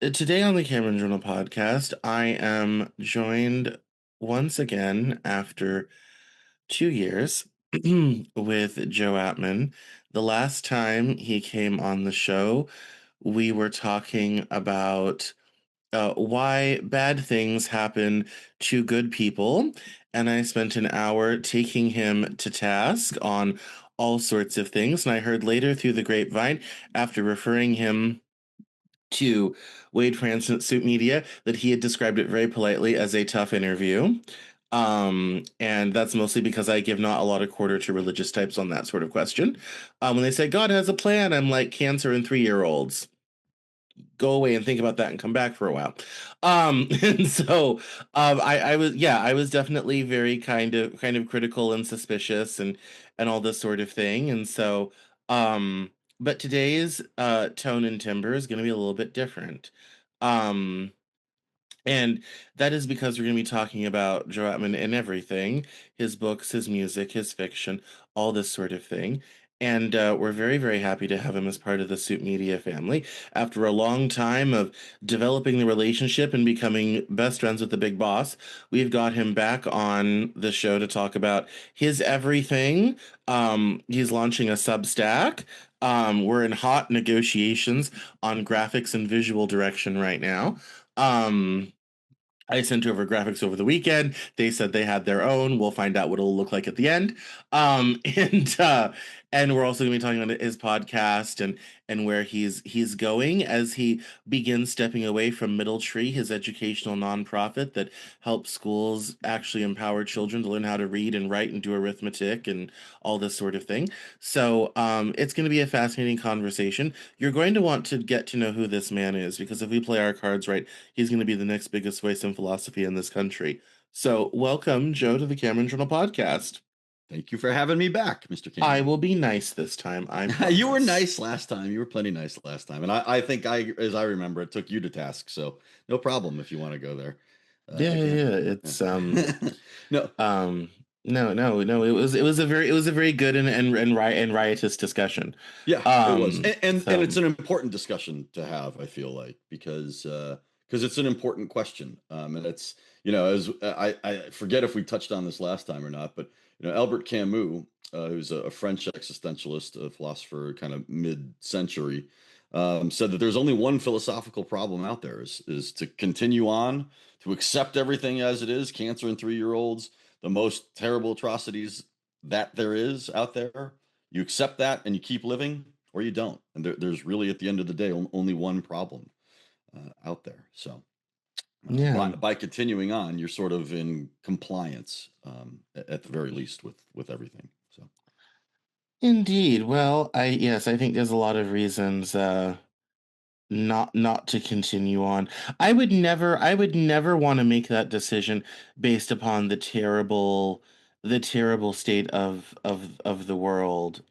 Today on the Cameron Journal podcast, I am joined once again after 2 years with Joe Atman. The last time he came on the show, we were talking about why bad things happen to good people, and I spent an hour taking him to task on all sorts of things. And I heard later through the grapevine, after referring him to Wade France at Suit Media, that he had described it very politely as a tough interview. And that's mostly because I give not a lot of quarter to religious types on that sort of question. When they say God has a plan, I'm like cancer in 3-year-olds. Go away and think about that and come back for a while. And so I was, yeah, I was definitely very kind of critical and suspicious and all this sort of thing. And so but today's tone and timbre is going to be a little bit different. Um and that is because we're going to be talking about Joe Atman and everything, his books, his music, his fiction, all this sort of thing. And we're very, very happy to have him as part of the Suit Media family. After a long time of developing the relationship and becoming best friends with the big boss, we've got him back on the show to talk about his everything. He's launching a Substack. We're in hot negotiations on graphics and visual direction right now. I sent over graphics over the weekend. They said they had their own. We'll find out what it'll look like at the end. And we're also going to be talking about his podcast and where he's going as he begins stepping away from Middletree, his educational nonprofit that helps schools actually empower children to learn how to read and write and do arithmetic and all this sort of thing. So it's going to be a fascinating conversation. You're going to want to get to know who this man is because if we play our cards right, he's going to be the next biggest voice in philosophy in this country. So, welcome, Joe, to the Cameron Journal podcast. Thank you for having me back, Mr. I Cameron. will be nice this time, I You were promise. nice last time. You were plenty nice last time. And I think as I remember, it took you to task. So no problem if you want to go there Yeah, yeah, again. yeah. Yeah. It's No, no, no, no. It was a very good and riotous discussion. yeah, it was. And So it's an important discussion to have, I feel like, because it's an important question. And it's, as I forget if we touched on this last time or not, but Albert Camus, who's a French existentialist, a philosopher, kind of mid-century, said that there's only one philosophical problem out there is to continue on, to accept everything as it is, cancer in 3-year-olds, the most terrible atrocities that there is out there. You accept that and you keep living, or you don't. And there's really, at the end of the day, only one problem out there. So yeah, by continuing on, you're sort of in compliance, at the very least, with everything. So indeed. Well, I think there's a lot of reasons not to continue on. I would never want to make that decision based upon the terrible state of the world.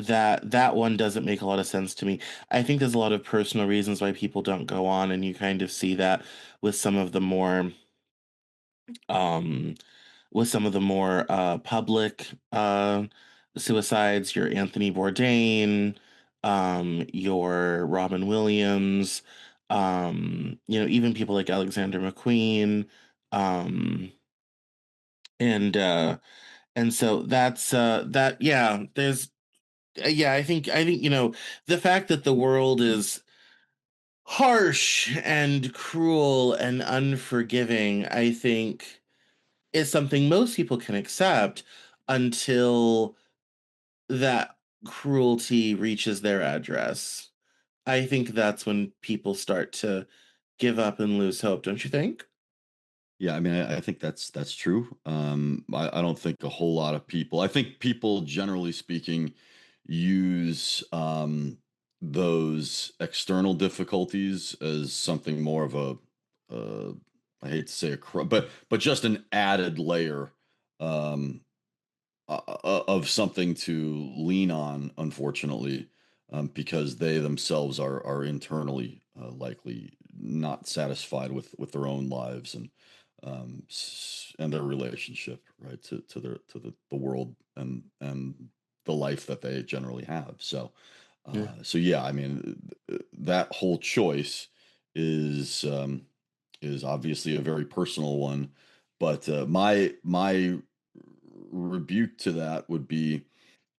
That one doesn't make a lot of sense to me. I think there's a lot of personal reasons why people don't go on, and you kind of see that with some of the more um public suicides, your Anthony Bourdain, your Robin Williams, even people like Alexander McQueen, um, and so that yeah, there's yeah, I think the fact that the world is harsh and cruel and unforgiving, I think is something most people can accept until that cruelty reaches their address. I think that's when people start to give up and lose hope, don't you think? yeah, I mean, I think that's true. I don't think a whole lot of people. I think people, generally speaking, use those external difficulties as something more of uh, I hate to say but just an added layer um, of something to lean on, unfortunately, because they themselves are internally likely not satisfied with their own lives and their relationship, right, to the world and the life that they generally have. So Yeah. So yeah, I mean, that whole choice is is obviously a very personal one, but my rebuke to that would be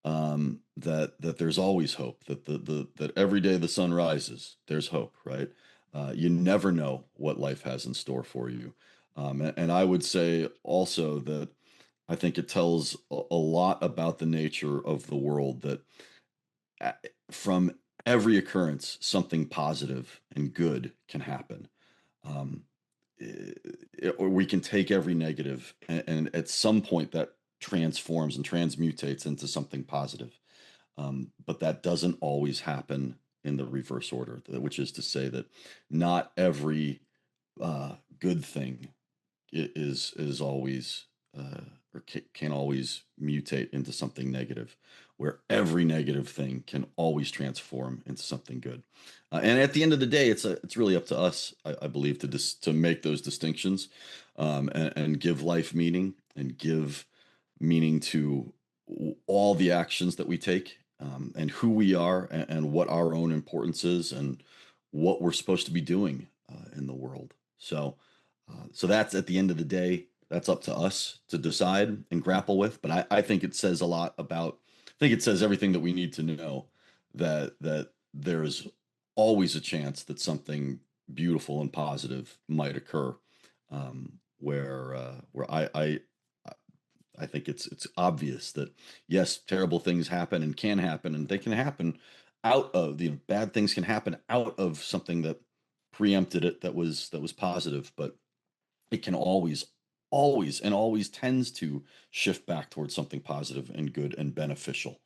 that there's always hope. That every day the sun rises, there's hope, right? You never know what life has in store for you, and I would say also that I think it tells a lot about the nature of the world that uh, from every occurrence, something positive and good can happen. Um, or we can take every negative and at some point that transforms and transmutates into something positive. But that doesn't always happen in the reverse order, which is to say that not every good thing is always or can always mutate into something negative, where every negative thing can always transform into something good. And at the end of the day, it's really up to us, I believe, to make those distinctions, and give life meaning and give meaning to all the actions that we take, and who we are, and what our own importance is, and what we're supposed to be doing in the world. So that's at the end of the day, that's up to us to decide and grapple with. But I think it says a lot about, I think it says everything that we need to know, that there's always a chance that something beautiful and positive might occur. Where I think it's obvious that yes, terrible things happen and can happen, and they can happen out of the bad things can happen out of something that preempted it, that was positive, but it can always tends to shift back towards something positive and good and beneficial.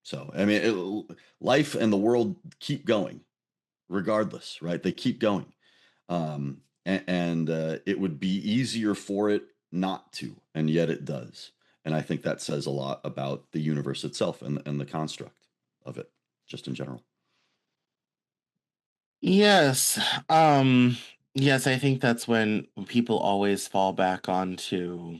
So I mean, life and the world keep going regardless, right? They keep going, and it would be easier for it not to, and yet it does. And I think that says a lot about the universe itself and the construct of it, just in general. Yes. Um, yes, I think that's when people always fall back onto,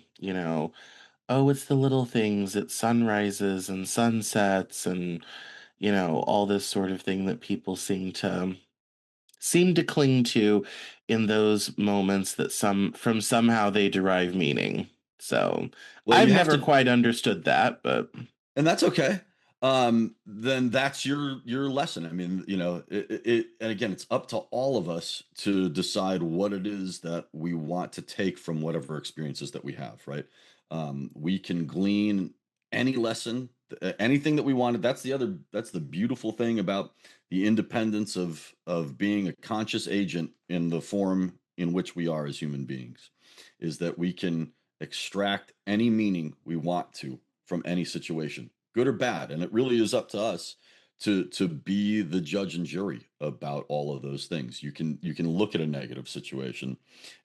oh, it's the little things, it's sunrises and sunsets and, all this sort of thing that people seem to cling to in those moments that from somehow they derive meaning. So Well, I've you have never to. quite understood that, but And that's okay. Then that's your lesson. I mean, and again, it's up to all of us to decide what it is that we want to take from whatever experiences that we have, right? We can glean any lesson, anything that we wanted. That's the beautiful thing about the independence of being a conscious agent in the form in which we are as human beings, is that we can extract any meaning we want to from any situation, good or bad. And it really is up to us to be the judge and jury about all of those things. You can look at a negative situation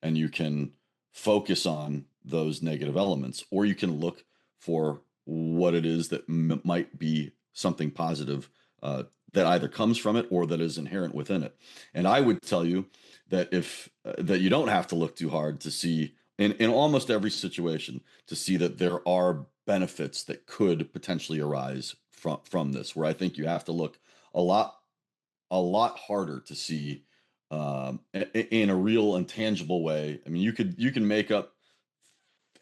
and you can focus on those negative elements, or you can look for what it is that might be something positive, that either comes from it or that is inherent within it. And I would tell you that if that you don't have to look too hard to see in almost every situation to see that there are benefits that could potentially arise from this, where I think you have to look a lot harder to see, in a real and tangible way. I mean, you can make up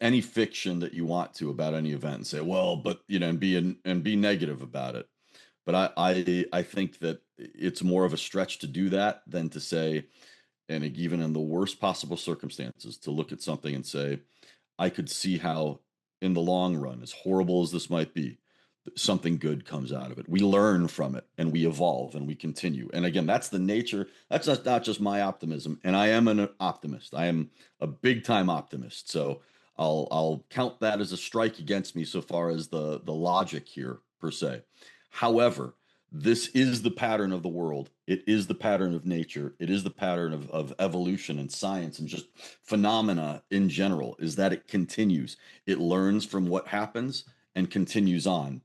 any fiction that you want to about any event and say, well, but and be negative about it. But I think that it's more of a stretch to do that than to say, and even in the worst possible circumstances, to look at something and say, I could see how, in the long run, as horrible as this might be, something good comes out of it. We learn from it and we evolve and we continue. And again, that's the nature. That's not just my optimism. And I am an optimist. I am a big time optimist. So I'll count that as a strike against me so far as the logic here per se. However, this is the pattern of the world. It is the pattern of nature. It is the pattern of evolution and science and just phenomena in general, is that it continues. It learns from what happens and continues on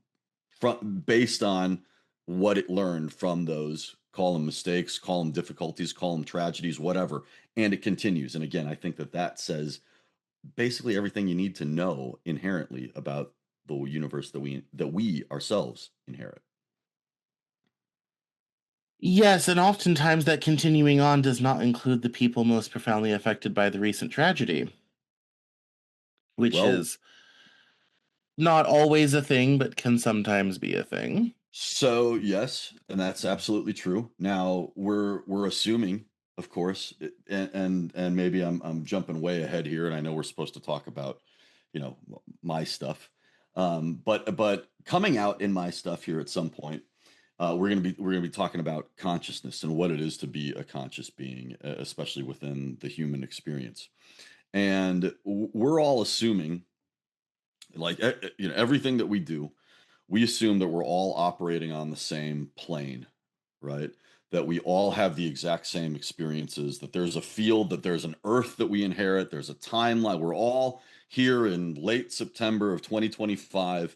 from based on what it learned from those, call them mistakes, call them difficulties, call them tragedies, whatever, and it continues. And again, I think that says basically everything you need to know inherently about the universe that we ourselves inherit. Yes, and oftentimes that continuing on does not include the people most profoundly affected by the recent tragedy, which Well, is not always a thing, but can sometimes be a thing. so yes, and that's absolutely true. Now we're assuming, of course, and maybe I'm jumping way ahead here, and I know we're supposed to talk about, my stuff, but coming out in my stuff here at some point, we're gonna be talking about consciousness and what it is to be a conscious being, especially within the human experience, and we're all assuming, like everything that we do, we assume that we're all operating on the same plane, right? That we all have the exact same experiences, that there's a field, that there's an earth that we inherit, there's a timeline. We're all here in late September of 2025,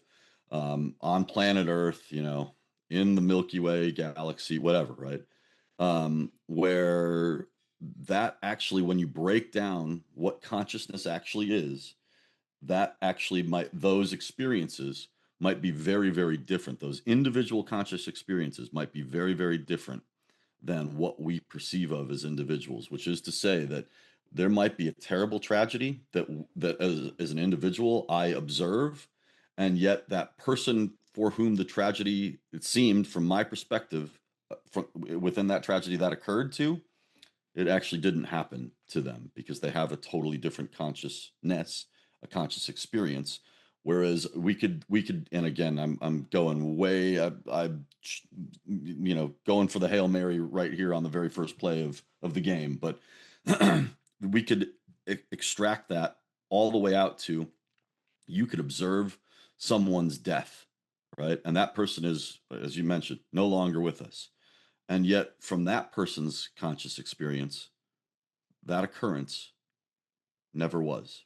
on planet Earth, in the Milky Way galaxy, whatever, right? Where that actually, when you break down what consciousness actually is, that actually might those experiences might be very, very different. Those individual conscious experiences might be very, very different than what we perceive of as individuals, which is to say that there might be a terrible tragedy that as an individual I observe, and yet that person for whom the tragedy, it seemed from my perspective, from within that tragedy that occurred to, it actually didn't happen to them because they have a totally different consciousness, a conscious experience. Whereas we could, and again, I'm going way, I'm going for the Hail Mary right here on the very first play of the game, but we could extract that all the way out to, you could observe someone's death, right? And that person is, as you mentioned, no longer with us. And yet, from that person's conscious experience, that occurrence never was,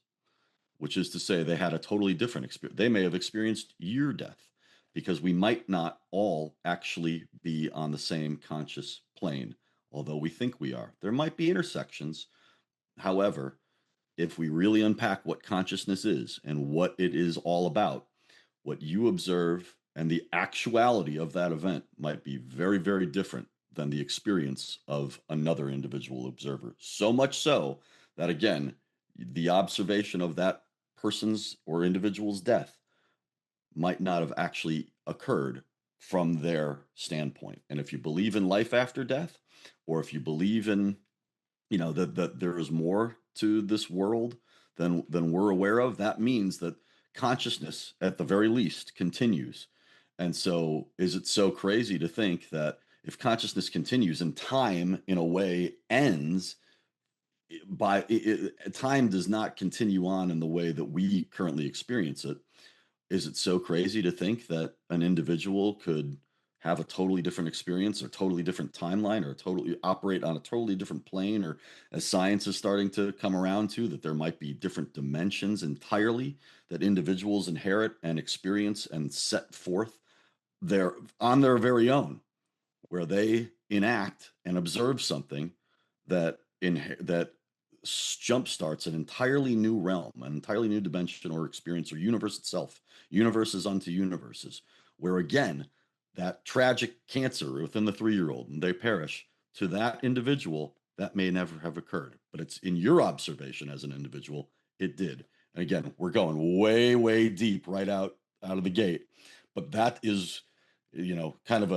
which is to say, they had a totally different experience. They may have experienced your death because we might not all actually be on the same conscious plane, although we think we are. There might be intersections. However, if we really unpack what consciousness is and what it is all about, what you observe and the actuality of that event might be very, very different than the experience of another individual observer. So much so that, again, the observation of that person's or individual's death might not have actually occurred from their standpoint. And if you believe in life after death, or if you believe in, that there is more to this world than we're aware of, that means that consciousness at the very least continues. And so is it so crazy to think that if consciousness continues and time in a way ends, time does not continue on in the way that we currently experience it? Is it so crazy to think that an individual could have a totally different experience or totally different timeline or totally operate on a totally different plane, or as science is starting to come around to, that there might be different dimensions entirely that individuals inherit and experience and set forth their on their very own, where they enact and observe something that jumpstarts an entirely new realm, an entirely new dimension or experience or universe itself, universes unto universes, where again, that tragic cancer within the 3-year-old and they perish, to that individual, that may never have occurred. But it's in your observation as an individual, it did. And again, we're going way, way deep right out of the gate. But that is, kind of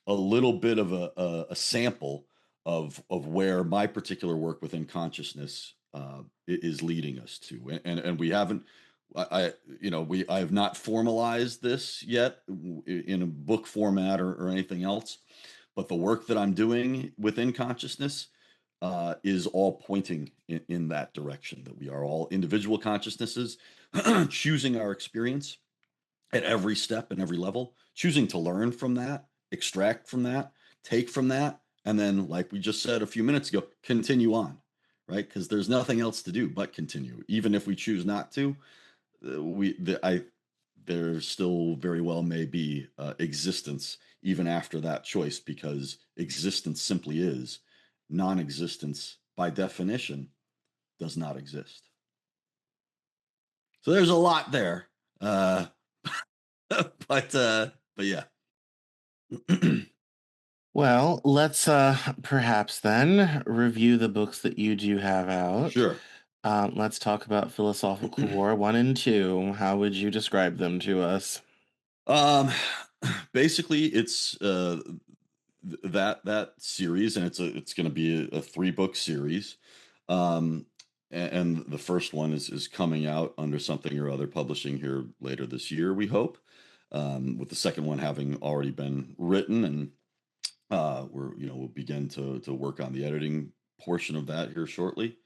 a little bit of a sample of where my particular work within consciousness is leading us to, and we haven't. I have not formalized this yet in a book format or anything else, but the work that I'm doing within consciousness is all pointing in that direction. That we are all individual consciousnesses choosing our experience at every step and every level, choosing to learn from that, extract from that, take from that, and then, like we just said a few minutes ago, continue on, right? Because there's nothing else to do but continue. Even if we choose not to, there still very well may be existence even after that choice, because existence simply is. Non-existence, by definition, does not exist. So there's a lot there, uh, but yeah. Well, let's perhaps then review the books that you do have out. Sure. Let's talk about Philosophical War 1 and 2. How would you describe them to us? Um, Basically, it's that series, and it's going to be a 3 book series. Um, and the first one is coming out under something or other publishing here later this year, we hope. With the second one having already been written, and we'll begin to work on the editing portion of that here shortly.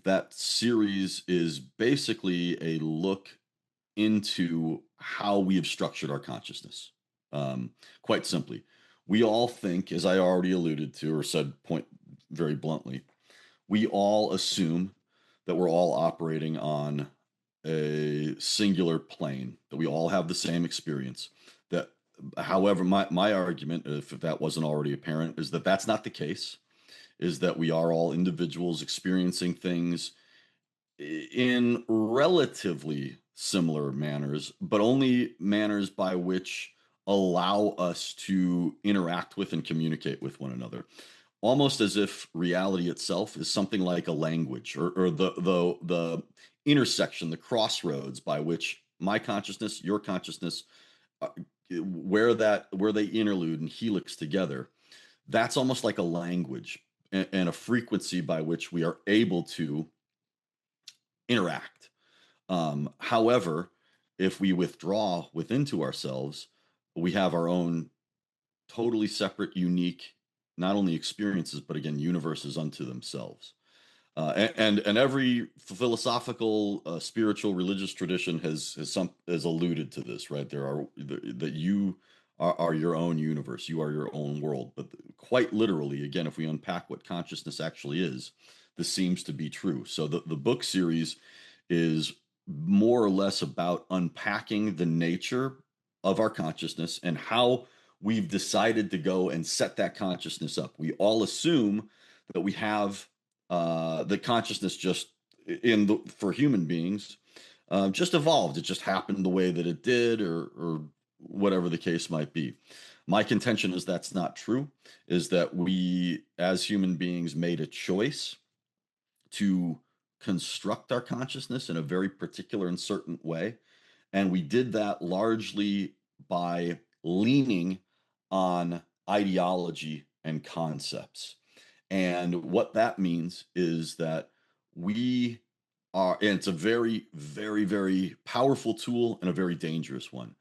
That series is basically a look into how we have structured our consciousness. Quite simply, we all think, as I already alluded to or said point very bluntly, we all assume that we're all operating on a singular plane, that we all have the same experience. That, however, my argument, if that wasn't already apparent, is that that's not the case. Is that we are all individuals experiencing things in relatively similar manners, but only manners by which allow us to interact with and communicate with one another. Almost as if reality itself is something like a language, or the intersection, the crossroads by which my consciousness, your consciousness, uh, where they interlude and helix together. That's almost like a language and a frequency by which we are able to interact. However, if we withdraw within to ourselves, we have our own totally separate, unique, not only experiences, but again, universes unto themselves. And every philosophical, spiritual, religious tradition has alluded to this, right? That you are your own universe, you are your own world. But quite literally, again, if we unpack what consciousness actually is, this seems to be true. So the book series is more or less about unpacking the nature of our consciousness and how we've decided to go and set that consciousness up. We all assume that we have the consciousness just for human beings just evolved. It just happened the way that it did, or whatever the case might be. My contention is that's not true. Is that we, as human beings, made a choice to construct our consciousness in a very particular and certain way. And we did that largely by leaning on ideology and concepts. And what that means is that we and it's a very, very, very powerful tool and a very dangerous one,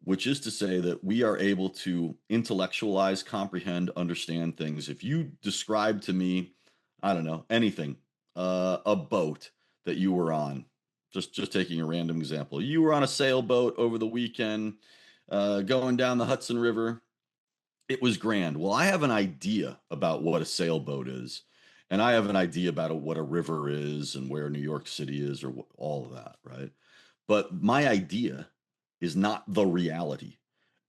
which is to say that we are able to intellectualize, comprehend, understand things. If you describe to me, I don't know, anything, a boat that you were on, just taking a random example, you were on a sailboat over the weekend, going down the Hudson River. It was grand. Well, I have an idea about what a sailboat is, and I have an idea about what a river is and where New York City is, or all of that, right? But my idea is not the reality.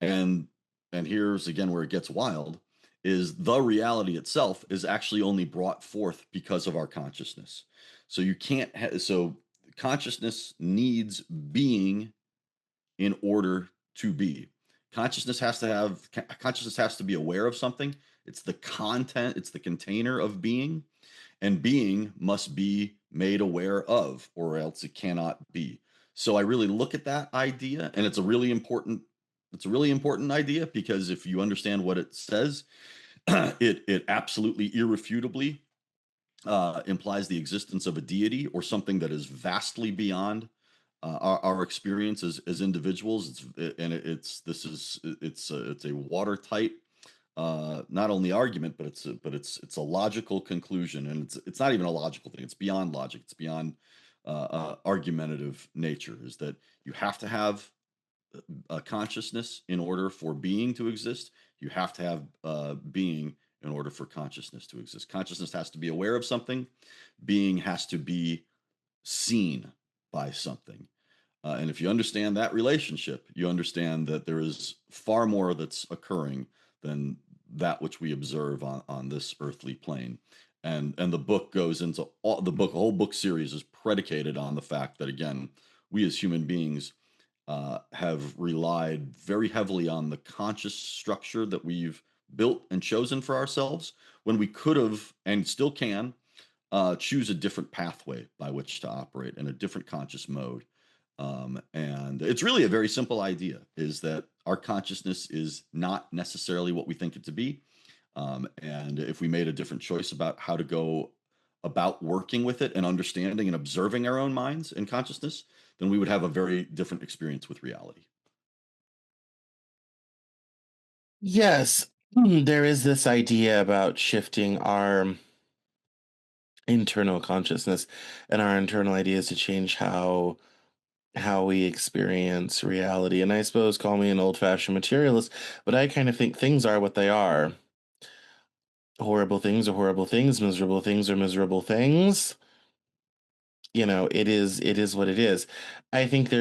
And here's again where it gets wild, is the reality itself is actually only brought forth because of our consciousness. So you can't so consciousness needs being in order to be. Consciousness has to be aware of something. It's the content, it's the container of being, and being must be made aware of, or else it cannot be. So I really look at that idea, and it's a really important idea, because if you understand what it says, it absolutely irrefutably implies the existence of a deity or something that is vastly beyond our experience as individuals. It's a watertight not only argument, but it's a logical conclusion, and it's not even a logical thing. It's beyond logic. It's beyond argumentative nature. Is that you have to have a consciousness in order for being to exist. You have to have being in order for consciousness to exist. Consciousness has to be aware of something. Being has to be seen by something. And if you understand that relationship, you understand that there is far more that's occurring than that which we observe on this earthly plane. And the book goes into a whole book series is predicated on the fact that, again, we as human beings have relied very heavily on the conscious structure that we've built and chosen for ourselves when we could have and still can choose a different pathway by which to operate in a different conscious mode. And it's really a very simple idea is that our consciousness is not necessarily what we think it to be. And if we made a different choice about how to go about working with it and understanding and observing our own minds and consciousness, then we would have a very different experience with reality. Yes, there is this idea about shifting our internal consciousness and our internal ideas to change how we experience reality. And I suppose call me an old-fashioned materialist, but I kind of think things are what they are. Horrible things are horrible things, miserable things are miserable things. It is what it is. I think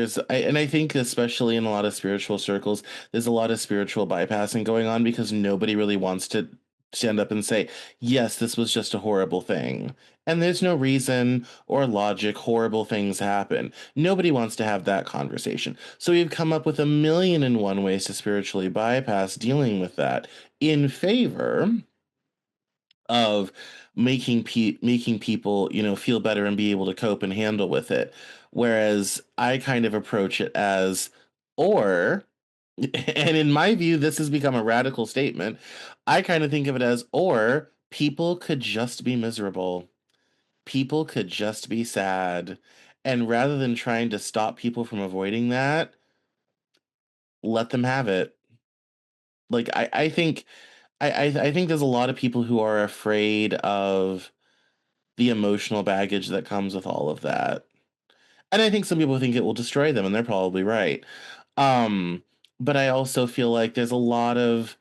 especially in a lot of spiritual circles, there's a lot of spiritual bypassing going on because nobody really wants to stand up and say, yes, this was just a horrible thing. And there's no reason or logic horrible things happen. Nobody wants to have that conversation. So we've come up with a million and one ways to spiritually bypass dealing with that in favor of making people, feel better and be able to cope and handle with it. Whereas I kind of approach it as, or, and in my view, this has become a radical statement. I kind of think of it as, or people could just be miserable. People could just be sad. And rather than trying to stop people from avoiding that, let them have it. Like I think I think there's a lot of people who are afraid of the emotional baggage that comes with all of that. And I think some people think it will destroy them, and they're probably right. Um, but I also feel like there's a lot of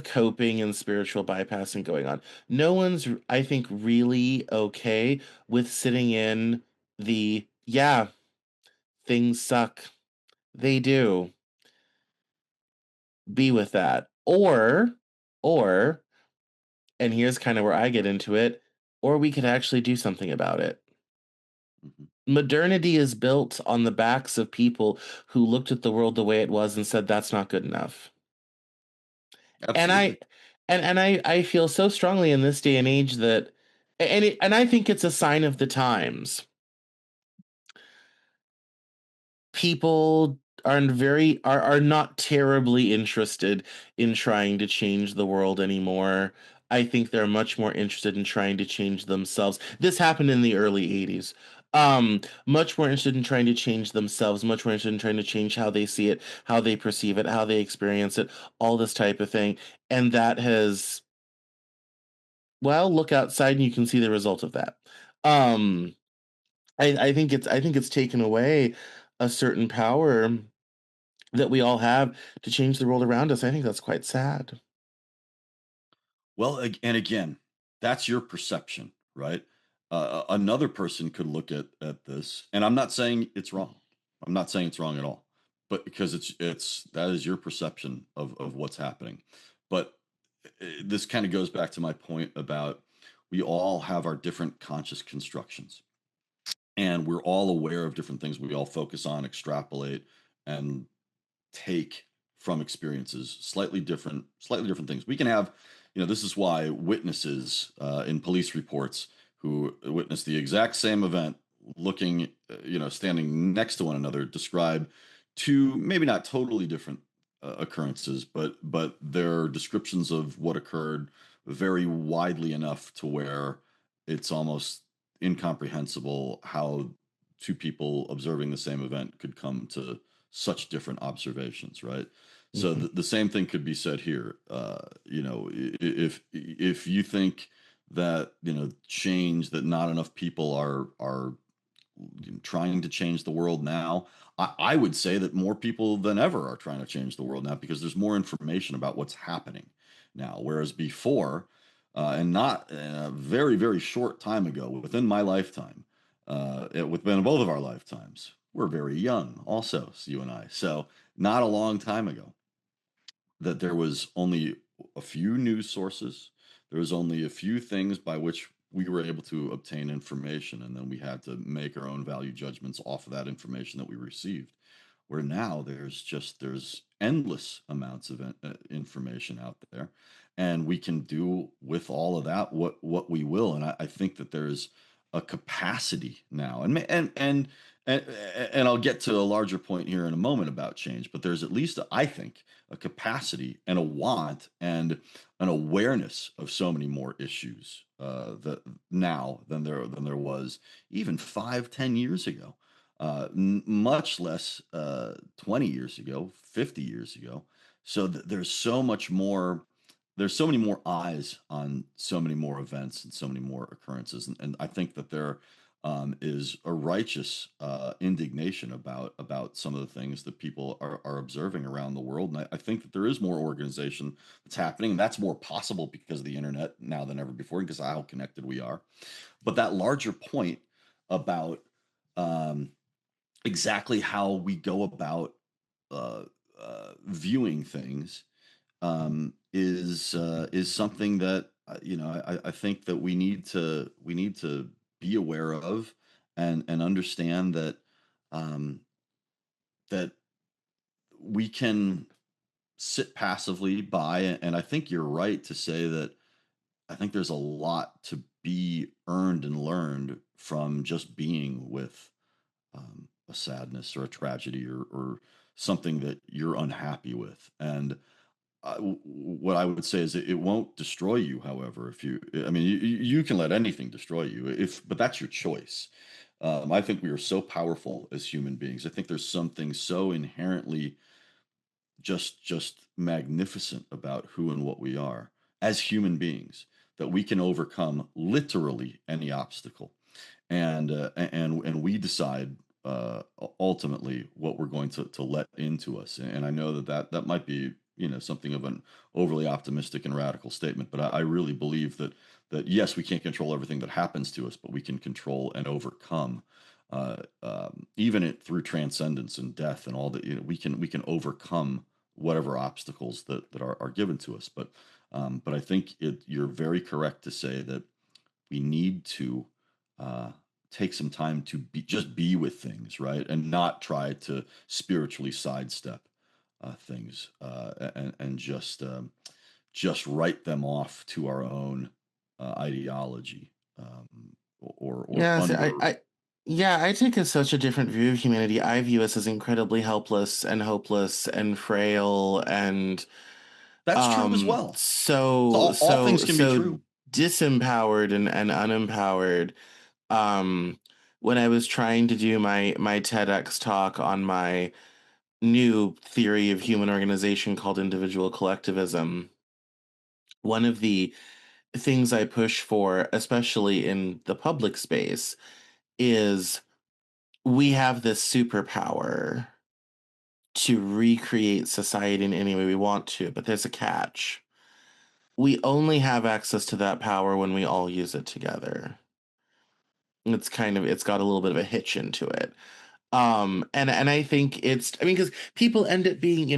coping and spiritual bypassing going on. No one's, I think, really okay with sitting in the, yeah, things suck. They do. Be with that. Or, and here's kind of where I get into it, or we could actually do something about it. Mhm. Modernity is built on the backs of people who looked at the world the way it was and said that's not good enough. And I Absolutely. and I feel so strongly in this day and age that and I think it's a sign of the times. People are not terribly interested in trying to change the world anymore. I think they're much more interested in trying to change themselves. This happened in the early 80s. Much more interested in trying to change themselves, much more interested in trying to change how they see it, how they perceive it, how they experience it, all this type of thing. And that has, well, look outside and you can see the result of that. Um, I think it's taken away a certain power that we all have to change the world around us. I think that's quite sad. Well, and again, that's your perception, right? Another person could look at this, and I'm not saying it's wrong. I'm not saying it's wrong at all, but because it's that is your perception of what's happening. But this kind of goes back to my point about we all have our different conscious constructions, and we're all aware of different things. We all focus on, extrapolate, and take from experiences slightly different things we can have. This is why witnesses in police reports who witness the exact same event, looking standing next to one another, describe two maybe not totally different occurrences, but their descriptions of what occurred vary widely enough to where it's almost incomprehensible how two people observing the same event could come to such different observations, right? So Mhm. the same thing could be said here. If you think that change that not enough people are trying to change the world now, I would say that more people than ever are trying to change the world now because there's more information about what's happening now, whereas before, and not a very very short time ago, within my lifetime, within both of our lifetimes, we're very young, also, you and I. So not a long time ago, that there was only a few news sources. There was only a few things by which we were able to obtain information, and then we had to make our own value judgments off of that information that we received. where now there's endless amounts of information out there, and we can do with all of that what we will. And I think that there's a capacity now, and and I'll get to a larger point here in a moment about change, but there's at least, I think, a capacity and a want and an awareness of so many more issues that now than there was even 5, 10 years ago, much less 20 years ago, 50 years ago. So there's so much more. There's so many more eyes on so many more events and so many more occurrences, and I think that there is a righteous indignation about some of the things that people are observing around the world. And I think that there is more organization that's happening, and that's more possible because of the internet now than ever before, because of how connected we are. But that larger point about um, exactly how we go about uh, viewing things is something that I think that we need to be aware of and understand that um, that we can sit passively by. And I think you're right to say that I think there's a lot to be earned and learned from just being with a sadness or a tragedy or something that you're unhappy with. And what I would say is it won't destroy you. However, if you, I mean, you can let anything destroy you, but that's your choice. I think we are so powerful as human beings. I think there's something so inherently just magnificent about who and what we are as human beings that we can overcome literally any obstacle, and we decide ultimately what we're going to let into us. And I know that might be something of an overly optimistic and radical statement, but I really believe that yes, we can't control everything that happens to us, but we can control and overcome. Even through transcendence and death and all that, we can overcome whatever obstacles that are given to us. But I think you're very correct to say that we need to uh, take some time to just be with things, right, and not try to spiritually sidestep things, and just write them off to our own ideology, or Yeah, see, under. yeah, I take such a different view of humanity. I view us as incredibly helpless and hopeless and frail and That's true as um well. So so all so things can be so true. disempowered and unempowered. Um, when I was trying to do my TEDx talk on my new theory of human organization called individual collectivism, one of the things I push for, especially in the public space, is we have this superpower to recreate society in any way we want to, but there's a catch. We only have access to that power when we all use it together. It's got a little bit of a hitch into it. And I think I mean, because people end up being,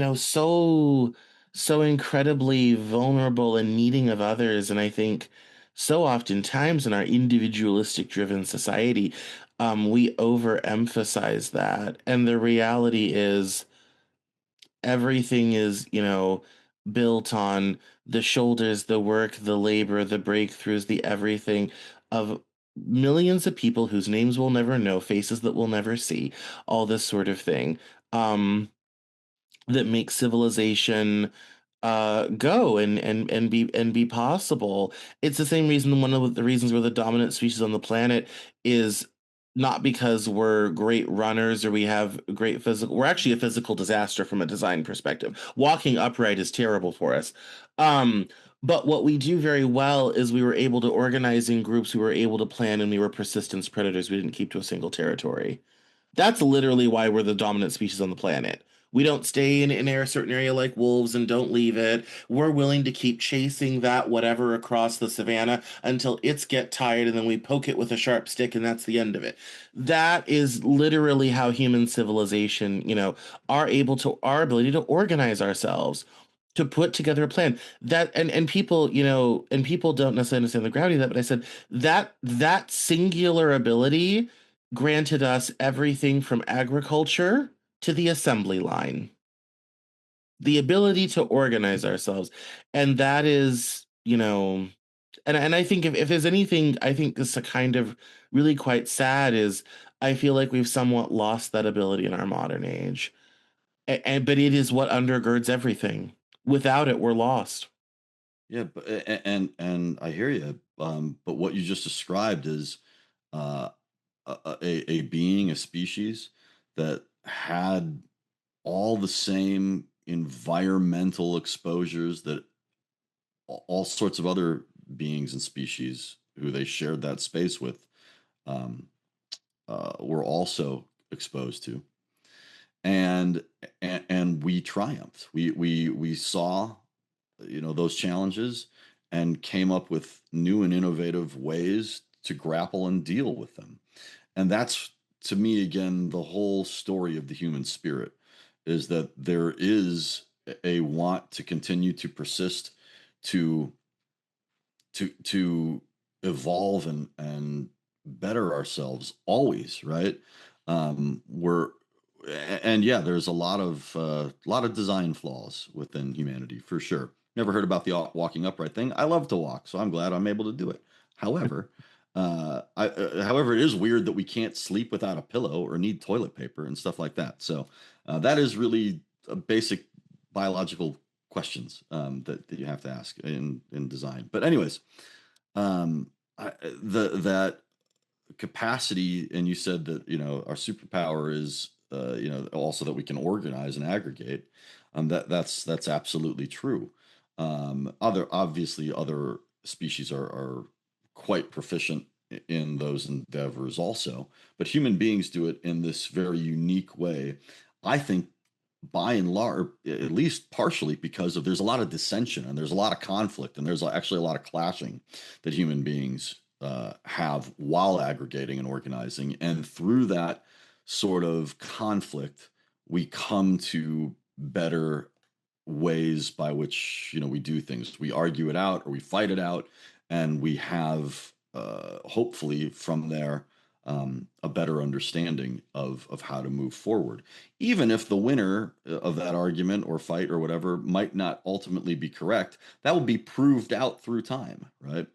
so incredibly vulnerable and needing of others. And I think so oftentimes in our individualistic driven society, we overemphasize that. And the reality is everything is, built on the shoulders, the work, the labor, the breakthroughs, the everything of millions of people whose names we'll never know, faces that we'll never see, all this sort of thing. Um, that makes civilization go and be possible. It's the same reason one of the reasons we're the dominant species on the planet is not because we're great runners or we have great physical. We're actually a physical disaster from a design perspective. Walking upright is terrible for us. Um, but what we do very well is we were able to organize in groups, we were able to plan, and we were persistence predators. We didn't keep to a single territory. That's literally why we're the dominant species on the planet. We don't stay in a certain area like wolves and don't leave it. We're willing to keep chasing that whatever across the savannah until it's get tired and then we poke it with a sharp stick and that's the end of it. That is literally how human civilization, our ability to organize ourselves, to put together a plan. That and people, and people don't necessarily understand the gravity of that, but I said that singular ability granted us everything from agriculture to the assembly line, the ability to organize ourselves. And that is, and I think if there's anything, I think this is kind of really quite sad is I feel like we've somewhat lost that ability in our modern age. But it is what undergirds everything. Without it, we're lost. Yeah, but and I hear you. But what you just described is uh, a being, a species that had all the same environmental exposures that all sorts of other beings and species who they shared that space with um, were also exposed to, and, and we triumphed. We saw, those challenges and came up with new and innovative ways to grapple and deal with them. And that's, to me, again, the whole story of the human spirit is that there is a want to continue to persist, to to evolve and better ourselves always, right? We're and yeah, there's a lot of design flaws within humanity for sure. Never heard about the walking upright thing. I love to walk, so I'm glad I'm able to do it. However, however, it is weird that we can't sleep without a pillow or need toilet paper and stuff like that. So that is really a basic biological questions that you have to ask in design. But anyways, that capacity, and you said that our superpower is also that we can organize and aggregate. That's absolutely true. Other species are quite proficient in those endeavors also, but human beings do it in this very unique way. I think by and large, at least partially because of there's a lot of dissension and there's a lot of conflict and there's actually a lot of clashing that human beings have while aggregating and organizing. And through that sort of conflict, we come to better ways by which we do things. We argue it out or we fight it out, and we have hopefully from there a better understanding of how to move forward. Even if the winner of that argument or fight or whatever might not ultimately be correct, that will be proved out through time, right?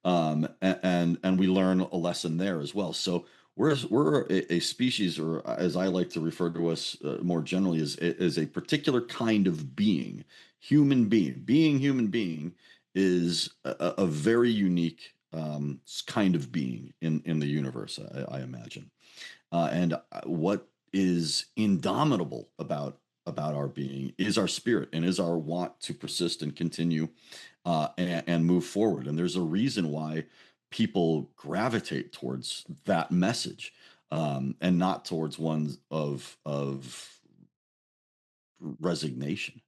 And we learn a lesson there as well. So we're a species, or as I like to refer to us more generally, as a particular kind of being. Human being, being human being, is a very unique kind of being in the universe, I imagine. And what is indomitable about our being is our spirit and is our want to persist and continue and move forward. And there's a reason why people gravitate towards that message and not towards ones of resignation.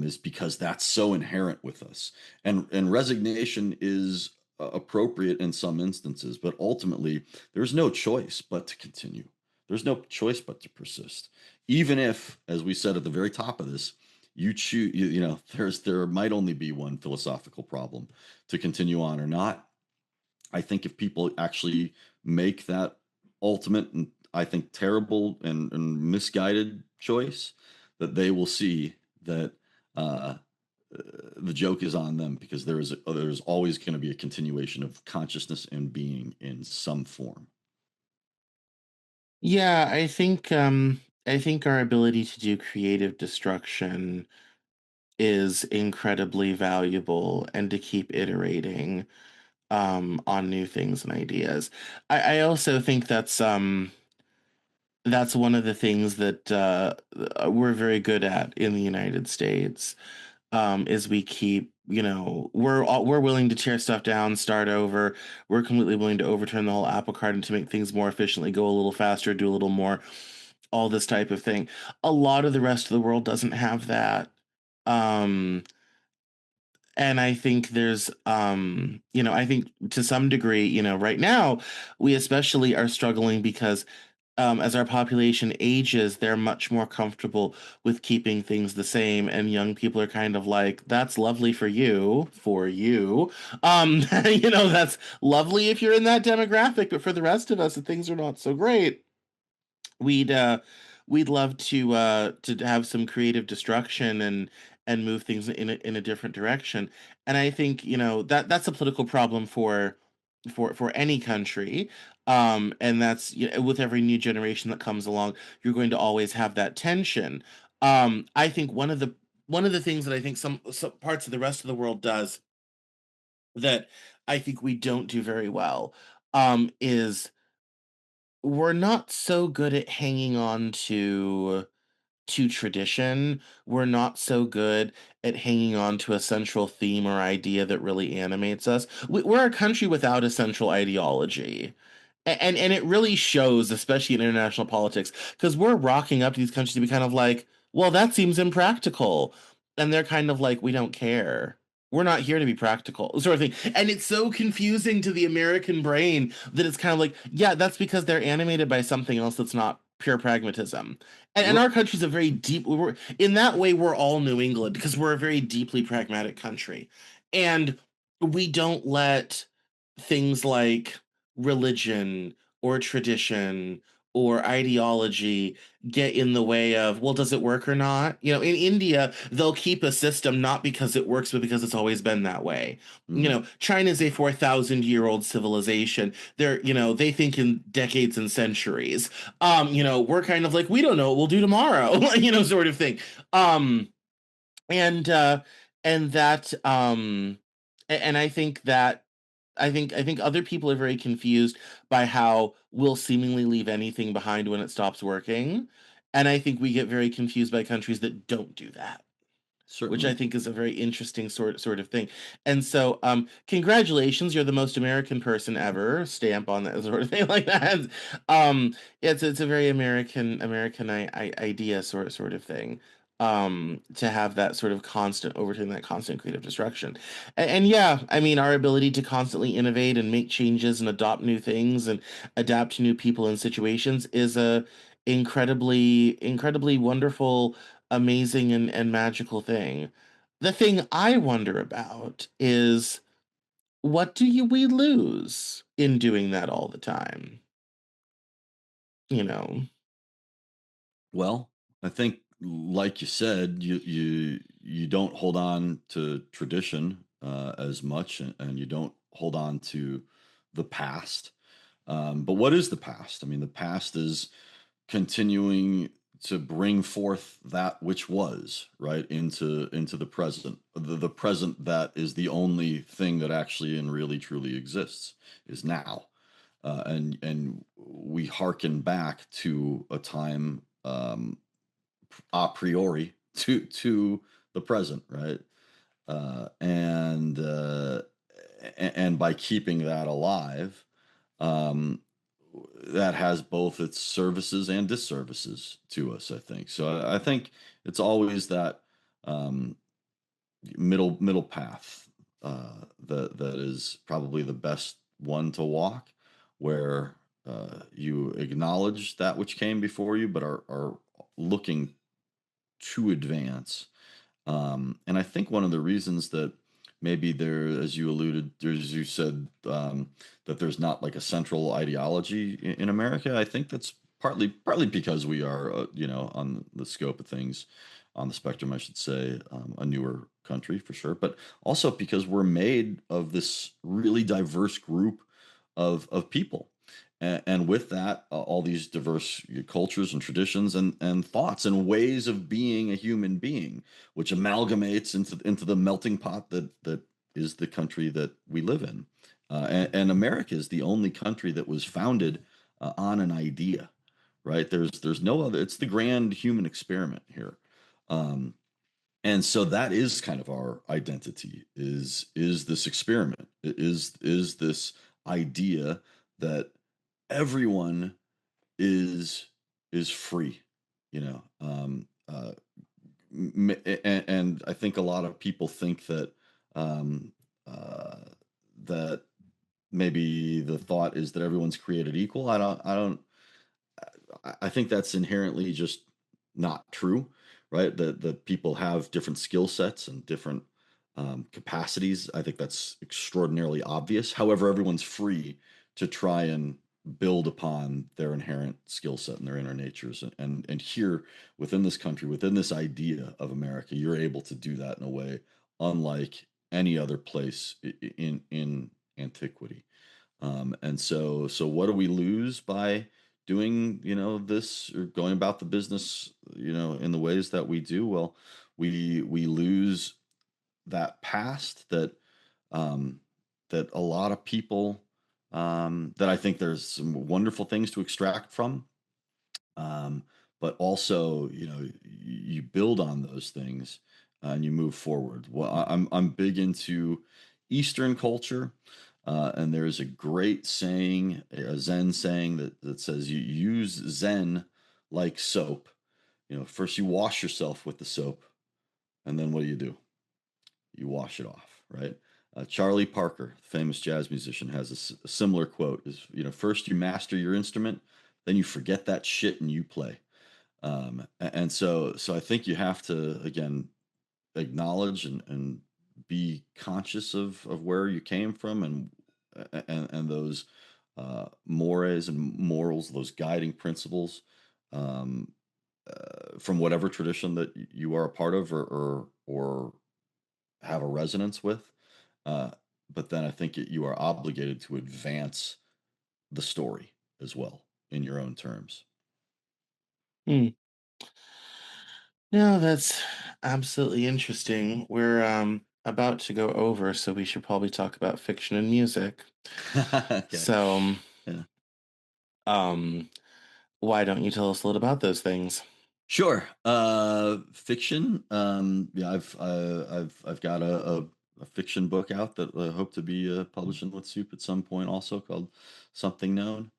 Is because that's so inherent with us, and resignation is appropriate in some instances, but ultimately there's no choice but to continue. There's no choice but to persist, even if, as we said at the very top of this, you choose. There might only be one philosophical problem to continue on or not. I think if people actually make that ultimate and I think terrible and misguided choice, that they will see that uh, the joke is on them, because there's always going to be a continuation of consciousness and being in some form. Yeah, I think our ability to do creative destruction is incredibly valuable and to keep iterating on new things and ideas. I also think that's one of the things that we're very good at in the United States, is we keep, we're willing to tear stuff down, start over. We're completely willing to overturn the whole apple cart and to make things more efficiently, go a little faster, do a little more, all this type of thing. A lot of the rest of the world doesn't have that. Um, and I think there's, I think to some degree, right now, we especially are struggling because as our population ages, they're much more comfortable with keeping things the same, and young people are kind of like, "That's lovely for you, for you." That's lovely if you're in that demographic, but for the rest of us, if things are not so great, we'd we'd love to have some creative destruction and move things in a different direction. And I think, that's a political problem for any country. And that's, with every new generation that comes along, you're going to always have that tension. I think one of the things that I think some parts of the rest of the world does that I think we don't do very well, is we're not so good at hanging on to tradition. We're not so good at hanging on to a central theme or idea that really animates us. We're a country without a central ideology. And it really shows, especially in international politics, because we're rocking up to these countries to be kind of like, well, that seems impractical. And they're kind of like, we don't care. We're not here to be practical, sort of thing. And it's so confusing to the American brain that it's kind of like, yeah, that's because they're animated by something else that's not pure pragmatism. And We're our country's a very deep, in that way, we're all New England because we're a very deeply pragmatic country. And we don't let things like religion or tradition or ideology get in the way of, well, does it work or not? In India, they'll keep a system not because it works, but because it's always been that way. mhm. China's a 4,000-year-old civilization. They think in decades and centuries. We're kind of like, we don't know what we'll do tomorrow, sort of thing. Um, and and that and I think other people are very confused by how we'll seemingly leave anything behind when it stops working. And I think we get very confused by countries that don't do that, which I Certainly. think is a very interesting sort of thing. And so, congratulations, you're the most American person ever. Stamp on that sort of thing like that. It's a very American idea sort of thing. To have that sort of constant overturn, that constant creative destruction, and yeah, I mean, our ability to constantly innovate and make changes and adopt new things and adapt to new people and situations is a incredibly wonderful, amazing, and magical thing. The thing I wonder about is, what we lose in doing that all the time? You know? Well, I think, like you said, you don't hold on to tradition as much, and you don't hold on to the past. But what is the past? I mean, the past is continuing to bring forth that which was right into the present. The present that is the only thing that actually and really truly exists is now. And we hearken back to a time, a priori to the present, right? And by keeping that alive, um, that has both its services and disservices to us, I think. So I think it's always that, um, middle path, that is probably the best one to walk, where you acknowledge that which came before you, but are looking to advance. And I think one of the reasons that maybe there, as you alluded, as you said, that there's not like a central ideology in America. I think that's partly because we are, on the scope of things, on the spectrum, I should say, a newer country for sure, but also because we're made of this really diverse group of people. And with that, all these diverse cultures and traditions and thoughts and ways of being a human being, which amalgamates into the melting pot that is the country that we live in. And America is the only country that was founded on an idea, right? There's no other. It's the grand human experiment here. Um, and so that is kind of our identity, is this experiment, is this idea that everyone is free, you know. And I think a lot of people think that, um, uh, that maybe the thought is that everyone's created equal. I think that's inherently just not true, right? That people have different skill sets and different, capacities. I think that's extraordinarily obvious. However, everyone's free to try and build upon their inherent skill set and their inner natures. And here within this country, within this idea of America, you're able to do that in a way unlike any other place in antiquity. And so what do we lose by doing, this, or going about the business, in the ways that we do? Well, we lose that past um, that a lot of people, that I think there's some wonderful things to extract from, um, but also, you build on those things, and you move forward. Well, I'm big into Eastern culture, and there's a great saying, a Zen saying that says you use Zen like soap. First you wash yourself with the soap, and then what do? You wash it off, right? Charlie Parker, famous jazz musician, has a similar quote: "Is first you master your instrument, then you forget that shit and you play." And so I think you have to, again, acknowledge and be conscious of where you came from, and those mores and morals, those guiding principles, um, from whatever tradition that you are a part of, or have a resonance with. Uh, but then I think you are obligated to advance the story as well in your own terms. Hmm. No, that's absolutely interesting. We're about to go over, so we should probably talk about fiction and music. Okay. So, Yeah. um, why don't you tell us a little about those things? Sure. Fiction. Yeah, I've got a fiction book out that I hope to be publishing with Soup at some point, also called Something Known.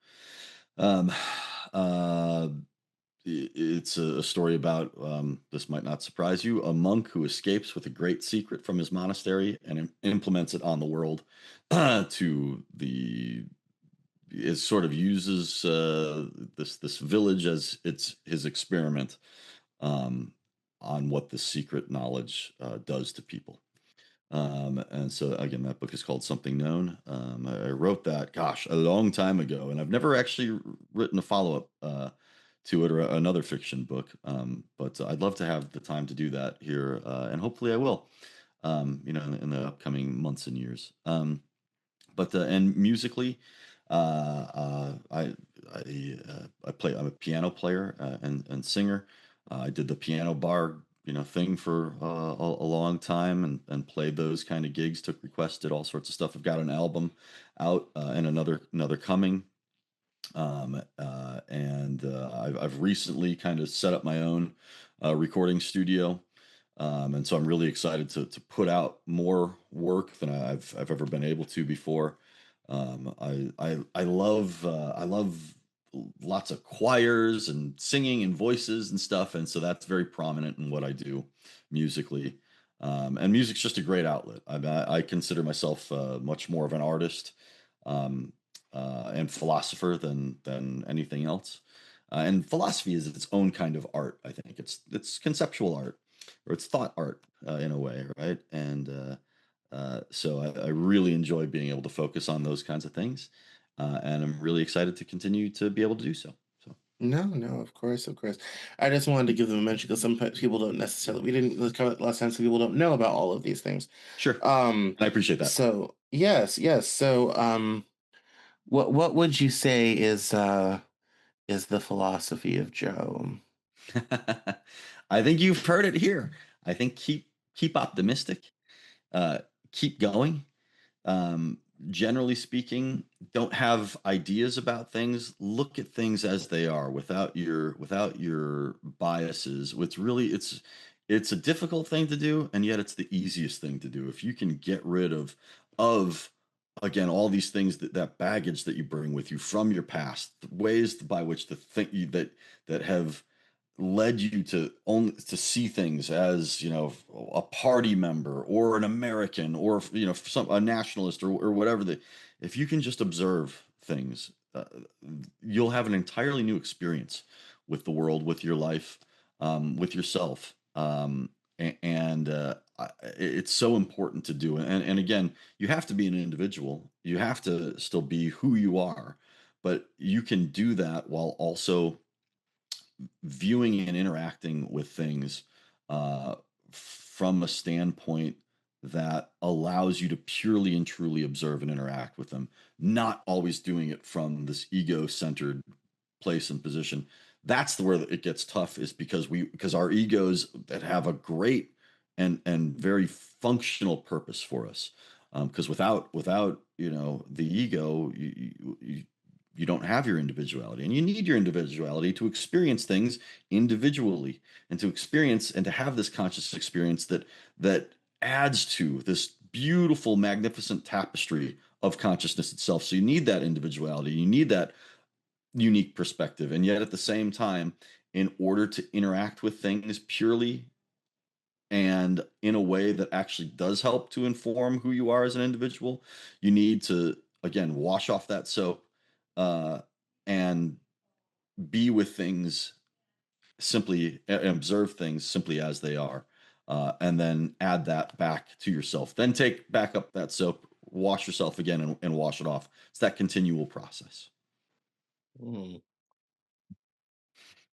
Um, uh, it's a story about, this might not surprise you, a monk who escapes with a great secret from his monastery and implements it on the world, to the it sort of uses, this village as it's his experiment, um, on what the secret knowledge does to people. And so again, that book is called Something Known. I wrote that, gosh, a long time ago, and I've never actually written a follow up to it, or another fiction book. But I'd love to have the time to do that here, and hopefully I will. In the upcoming months and years. But and musically, I play. I'm a piano player, and singer. I did the piano bar, thing for a long time, and played those kind of gigs. Took requests, did all sorts of stuff. I've got an album out, and another coming. And I've recently kind of set up my own recording studio, and so I'm really excited to put out more work than I've ever been able to before. I love lots of choirs and singing and voices and stuff, and so that's very prominent in what I do musically. And music's just a great outlet. I consider myself much more of an artist, um, and philosopher than anything else. And philosophy is its own kind of art. I think it's conceptual art, or it's thought art, in a way, right? And so I really enjoy being able to focus on those kinds of things, and I'm really excited to continue to be able to do so. So No, no, of course, of course. I just wanted to give them a mention because some people don't necessarily. We didn't let's cover it last time, so people don't know about all of these things. sure, Um, I appreciate that. so yes, yes. So, what would you say is the philosophy of Joe? I think you've heard it here. I think keep optimistic, uh, keep going. um, Generally speaking, don't have ideas about things. Look at things as they are, without your biases. It's a difficult thing to do, and yet it's the easiest thing to do. If you can get rid of again all these things, that baggage that you bring with you from your past, the ways by which to think that have led you to see things as, a party member, or an American, or a nationalist, or whatever. If you can just observe things, you'll have an entirely new experience with the world, with your life, with yourself. It's so important to do. And again, you have to be an individual. You have to still be who you are, but you can do that while also viewing and interacting with things uh, from a standpoint that allows you to purely and truly observe and interact with them, not always doing it from this ego-centered place and position. That's the where it gets tough, is because our egos that have a great and very functional purpose for us. Because without the ego, you don't have your individuality, and you need your individuality to experience things individually, and to experience and to have this conscious experience that adds to this beautiful, magnificent tapestry of consciousness itself. So you need that individuality, you need that unique perspective, and yet at the same time, in order to interact with things purely and in a way that actually does help to inform who you are as an individual, you need to, again, wash off that soap, uh, and be with things simply, and observe things simply as they are, and then add that back to yourself. Then take back up that soap, wash yourself again, and wash it off. It's that continual process. Mm.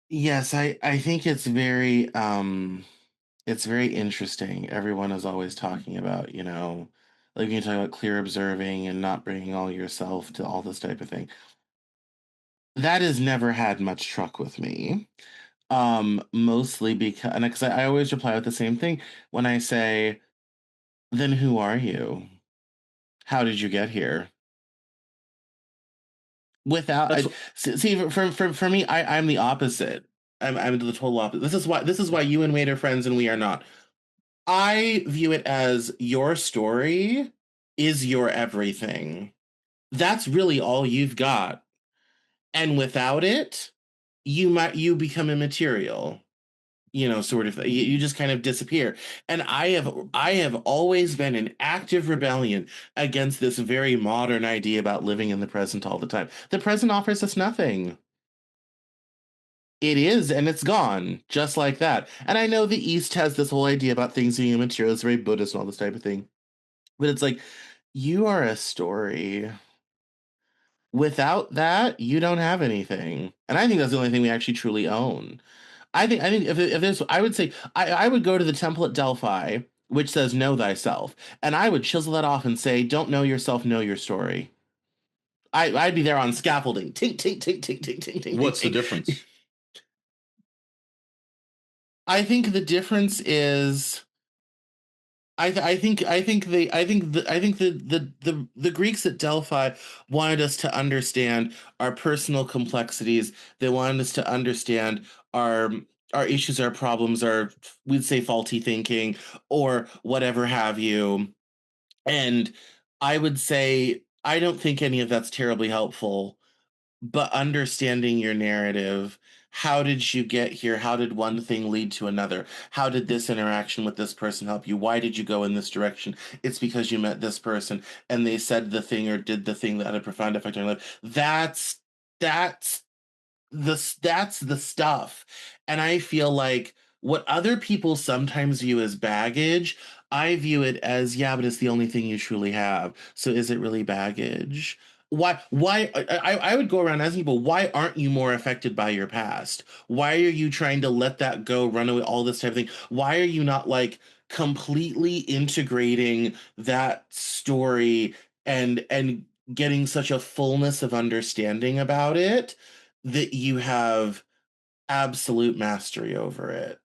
Yes, I think it's very interesting. Everyone is always talking about, like you talk about clear observing and not bringing all yourself to all this type of thing. That has never had much truck with me. Mostly because I always reply with the same thing when I say, then who are you? How did you get here? Without That's I what, see for me, I'm the opposite. I'm the total opposite. This is why you and Wade are friends and we are not. I view it as your story is your everything. That's really all you've got. And without it, you become immaterial. Sort of you just kind of disappear. And I have always been in active rebellion against this very modern idea about living in the present all the time. The present offers us nothing. It is, and it's gone, just like that. And I know the East has this whole idea about things being immaterial, it's very Buddhist and all this type of thing. But it's like, you are a story. Without that, you don't have anything. And I think that's the only thing we actually truly own. I think if there's, I would say, I would go to the temple at Delphi, which says know thyself, and I would chisel that off and say, don't know yourself, know your story. I'd be there on scaffolding. Tink, tink, tink, tink, tink, tink, tink, tink, what's the tink. difference? I think the difference is I think the Greeks at Delphi wanted us to understand our personal complexities. They wanted us to understand our our issues, our problems, our we'd say faulty thinking or whatever have you. And I would say I don't think any of that's terribly helpful, but understanding your narrative. How did you get here? How did one thing lead to another? How did this interaction with this person help you? Why did you go in this direction? It's because you met this person and they said the thing or did the thing that had a profound effect on your life. That's that's the stuff. And I feel like what other people sometimes view as baggage, I view it as, yeah, but it's the only thing you truly have. So is it really baggage? Why I would go around asking people, why aren't you more affected by your past? Why are you trying to let that go, run away, all this type of thing? Why are you not like completely integrating that story and getting such a fullness of understanding about it that you have absolute mastery over it?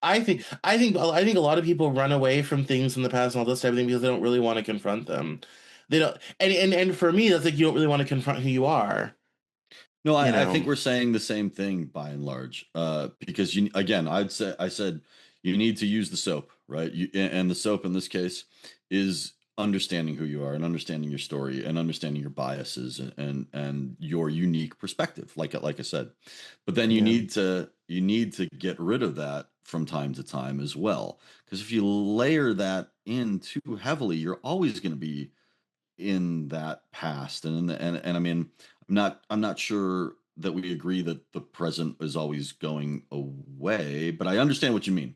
I think a lot of people run away from things in the past and all this type of thing because they don't really want to confront them. They don't, and for me, that's like you don't really want to confront who you are, No, you I think know. we're saying the same thing by and large. Because you again, I said you need to use the soap, right? And the soap in this case is understanding who you are and understanding your story and understanding your biases and your unique perspective, like I said. But then Yeah. you need to get rid of that from time to time as well. Because if you layer that in too heavily, you're always going to be in that past, and I mean, I'm not sure that we agree that the present is always going away, but I understand what you mean.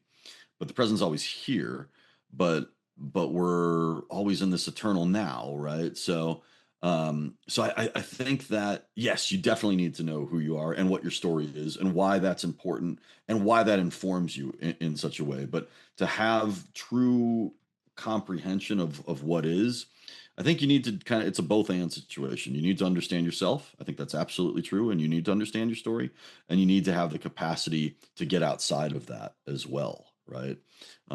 But the present's always here, but we're always in this eternal now, right? So So I think that yes, you definitely need to know who you are and what your story is and why that's important and why that informs you in such a way. But to have true comprehension of what is, I think you need to kind of, it's a both and situation. You need to understand yourself. I think that's absolutely true. And you need to understand your story, and you need to have the capacity to get outside of that as well. Right.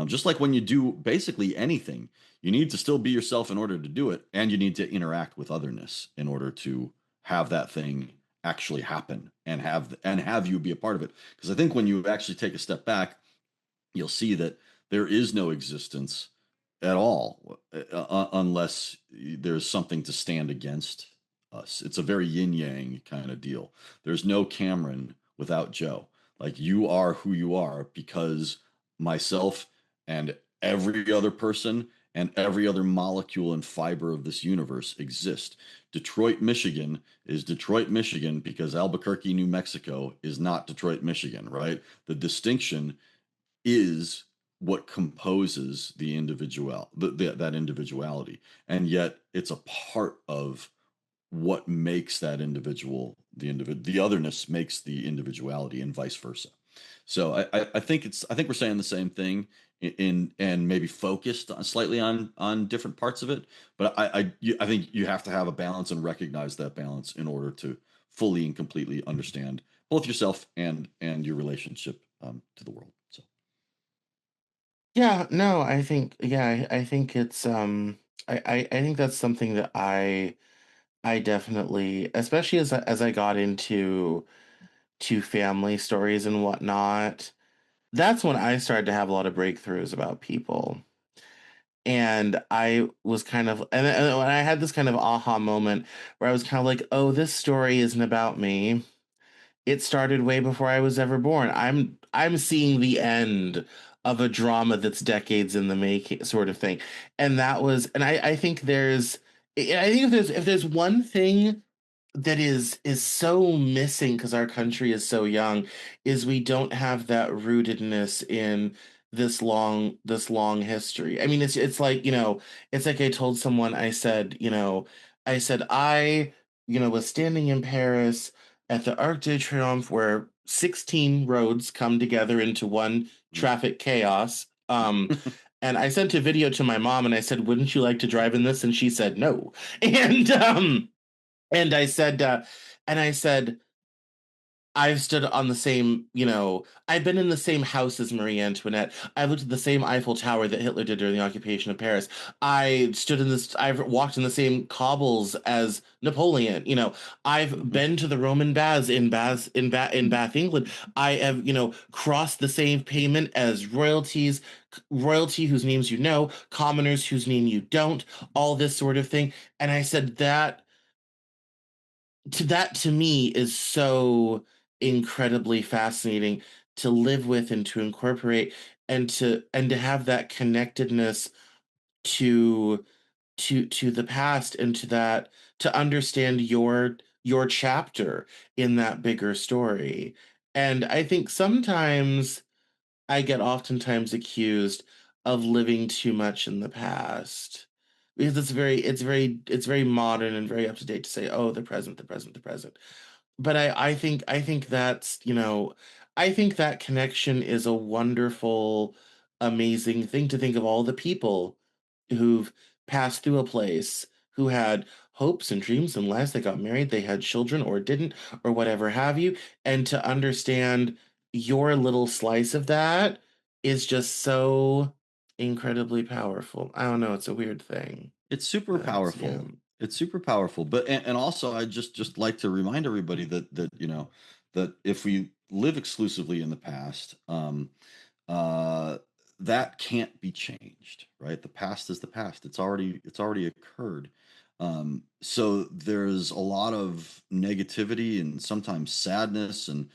Just like when you do basically anything, you need to still be yourself in order to do it, and you need to interact with otherness in order to have that thing actually happen and have you be a part of it. Because I think when you actually take a step back, you'll see that there is no existence at all unless there's something to stand against us. It's a very yin yang kind of deal. There's no Cameron without Joe. Like, you are who you are because myself and every other person and every other molecule and fiber of this universe exist. Detroit, Michigan is Detroit, Michigan because Albuquerque, New Mexico is not Detroit, Michigan, right? The distinction is what composes the that individuality, and yet it's a part of what makes that individual the otherness makes the individuality, and vice versa. So I think I think we're saying the same thing and maybe focused slightly on different parts of it, but I think you have to have a balance and recognize that balance in order to fully and completely understand both yourself and your relationship to the world. So. Yeah, no, I think yeah, I think it's I think that's something that I definitely, especially as I got into to family stories and whatnot, that's when I started to have a lot of breakthroughs about people. And I was kind of, and when I had this kind of aha moment where I was kind of like, oh, this story isn't about me. It started way before I was ever born. I'm seeing the end of a drama that's decades in the making, sort of thing. And that was, and I think I think if there's one thing that is so missing because our country is so young, is we don't have that rootedness in this long history. I mean, it's like, it's like I told someone, I said, I was standing in Paris at the Arc de Triomphe where 16 roads come together into one traffic chaos. And I sent a video to my mom and I said, wouldn't you like to drive in this? And she said no. And I said, and I said, I've stood on the same, I've been in the same house as Marie Antoinette. I looked at the same Eiffel Tower that Hitler did during the occupation of Paris. I've walked in the same cobbles as Napoleon. I've Mhm. been to the Roman baths in Bath, England. I have, crossed the same pavement as royalty whose names you know, commoners whose name you don't, all this sort of thing. And I said that to me is so incredibly fascinating to live with and to incorporate and to have that connectedness to to the past and to understand your chapter in that bigger story. And I think sometimes I get oftentimes accused of living too much in the past because it's very modern and very up to date to say, oh, the present, the present, the present. But I think that's, I think that connection is a wonderful, amazing thing to think of all the people who've passed through a place who had hopes and dreams and lives. They got married, they had children or didn't, or whatever have you. And to understand your little slice of that is just so incredibly powerful. I don't know, it's a weird thing. It's super But yeah. powerful. It's super powerful. But and also I just like to remind everybody that that if we live exclusively in the past, uh that can't be changed, right? The past is the past. It's already occurred. So there's a lot of negativity and sometimes sadness and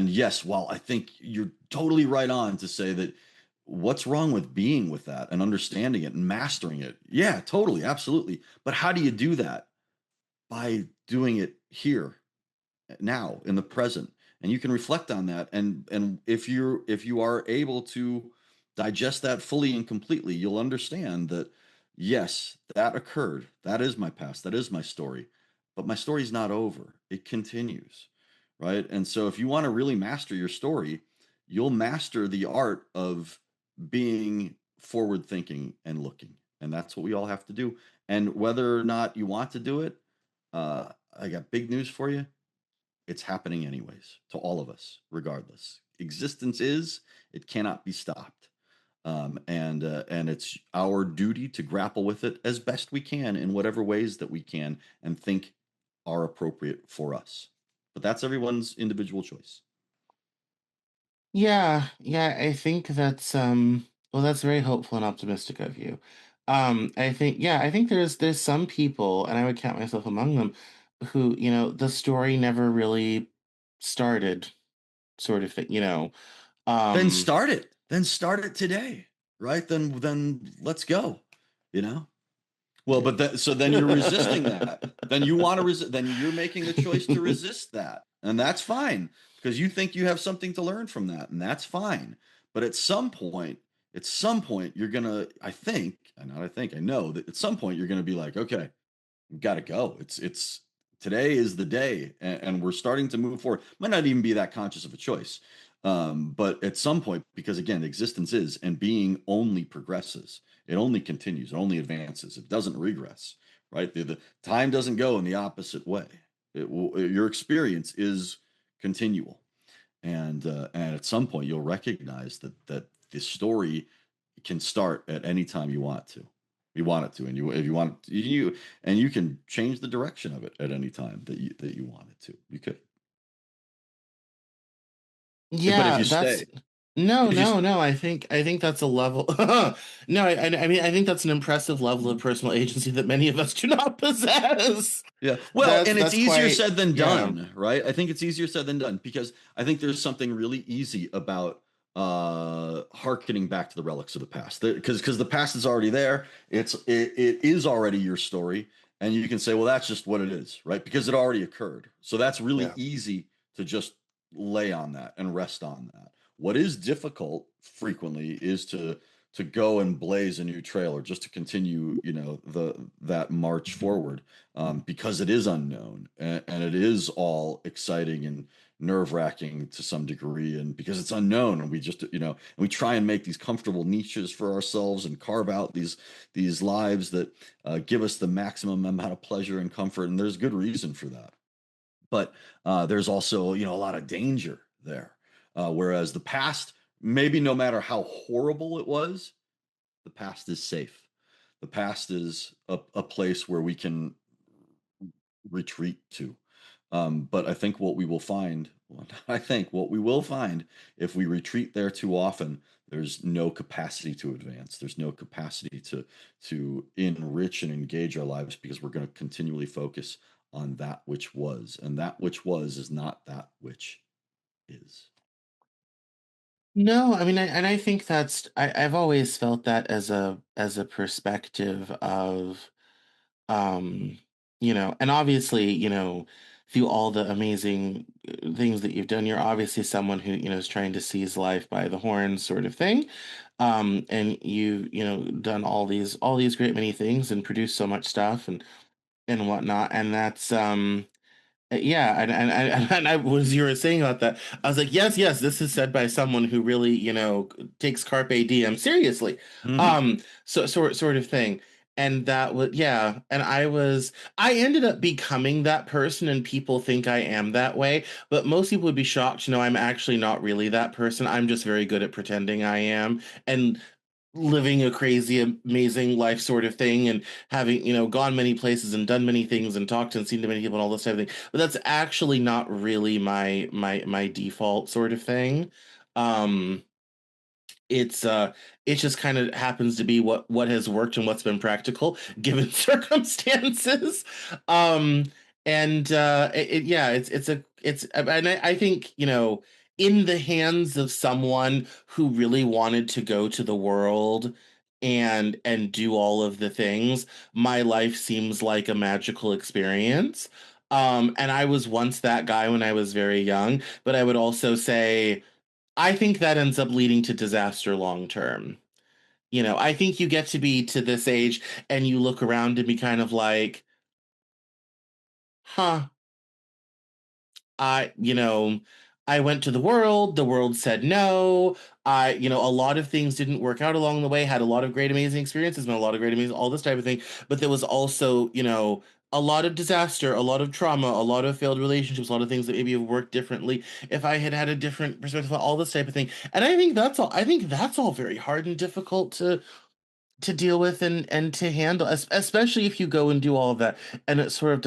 yes, while I think you're totally right on to say that what's wrong with being with that and understanding it and mastering it? Yeah, totally, absolutely. But how do you do that? By doing it here, now, in the present. And you can reflect on that. And if you are able to digest that fully and completely, you'll understand that Yes, that occurred. That is my past. That is my story. But my story's not over. It continues, right? And so if you want to really master your story, you'll master the art of being forward thinking and looking. And that's what we all have to do. And whether or not you want to do it, I got big news for you. It's happening anyways to all of us, regardless. Existence is, it cannot be stopped. And it's our duty to grapple with it as best we can in whatever ways that we can and think are appropriate for us. But that's everyone's individual choice. Yeah, yeah, I think that's well, that's very hopeful and optimistic of you. I think yeah, I think there's some people, and I would count myself among them, who, the story never really started, sort of thing, Then Um start it. Then start it today, right? Then let's go. You know. Well, but so then you're resisting that. Then you want to resist. Then you're making the choice to resist that, and that's fine because you think you have something to learn from that, and that's fine. But at some point, you're gonna. I think, and not I think, I know that at some point you're gonna be like, okay, we've got to go. It's today is the day, and we're starting to move forward. Might not even be that conscious of a choice, but at some point, because again, existence is and being only progresses. It only continues. It only advances. It doesn't regress. Right. The time doesn't go in the opposite way. Your experience is continual, and at some point you'll recognize that the story can start at any time you want to. You want it to, and you if you want you can change the direction of it at any time that you want it to. You could, but if Yeah, you that's stay, no, if you no, no. I think that's a level. No, I mean, I think that's an impressive level of personal agency that many of us do not possess. Yeah. Well, That's and it's that's easier quite said than yeah, done, right? I think it's easier said than done because I think there's something really easy about harkening back to the relics of the past. Because the past is already there. It is already your story and you can say, well, that's just what it is, right? Because it already occurred. So that's really yeah. easy to just lay on that and rest on that. What is difficult frequently is to go and blaze a new trail or just to continue, the that march forward because it is unknown and it is all exciting and nerve wracking to some degree. And because it's unknown, and we just, we try and make these comfortable niches for ourselves and carve out these lives that give us the maximum amount of pleasure and comfort. And there's good reason for that. But there's also, a lot of danger there. Whereas the past, maybe no matter how horrible it was, the past is safe. The past is a place where we can retreat to. But I think what we will find, well, I think what we will find if we retreat there too often, there's no capacity to advance. There's no capacity to enrich and engage our lives because we're going to continually focus on that which was, and that which was is not that which is. No, I mean, and I think I've always felt that as a perspective of um, and obviously, through all the amazing things that you've done, you're obviously someone who, is trying to seize life by the horns sort of thing. And done all these great many things and produced so much stuff and whatnot. And that's yeah, and I was you were saying about that. I was like, yes, yes, this is said by someone who really, takes carpe diem seriously. Hmm. Sort of thing. And that was yeah, and I ended up becoming that person and people think I am that way, but most people would be shocked to know I'm actually not really that person. I'm just very good at pretending I am. And living a crazy, amazing life sort of thing and having, gone many places and done many things and talked and seen to many people and all this type of thing. But that's actually not really my default sort of thing. Um, it's it just kind of happens to be what has worked and what's been practical given circumstances. um and yeah, and I think, in the hands of someone who really wanted to go to the world and do all of the things, my life seems like a magical experience. And I was once that guy when I was very young, but I would also say I think that ends up leading to disaster long term. I think you get to be to this age and you look around and be kind of like, huh, I went to the world said no. A lot of things didn't work out along the way, had a lot of great, amazing experiences, met a lot of great, amazing, all this type of thing. But there was also, a lot of disaster, a lot of trauma, a lot of failed relationships, a lot of things that maybe have worked differently if I had had a different perspective, all this type of thing. And I think that's all very hard and difficult to deal with and to handle, especially if you go and do all of that and it sort of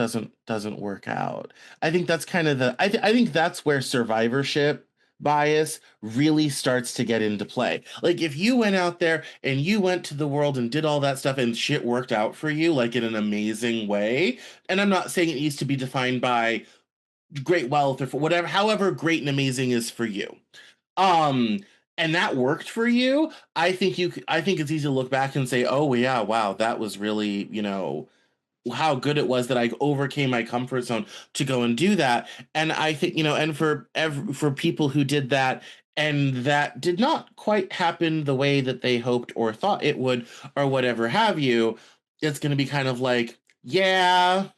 doesn't work out. I think that's kind of I think that's where survivorship bias really starts to get into play. Like if you went out there and you went to the world and did all that stuff and shit worked out for you like in an amazing way, and I'm not saying it needs to be defined by great wealth or for whatever, however great and amazing is for you, um, and that worked for you. I think it's easy to look back and say, "Oh yeah, wow, that was really, how good it was that I overcame my comfort zone to go and do that." And I think, and for people who did that and that did not quite happen the way that they hoped or thought it would or whatever have you, it's going to be kind of like, yeah,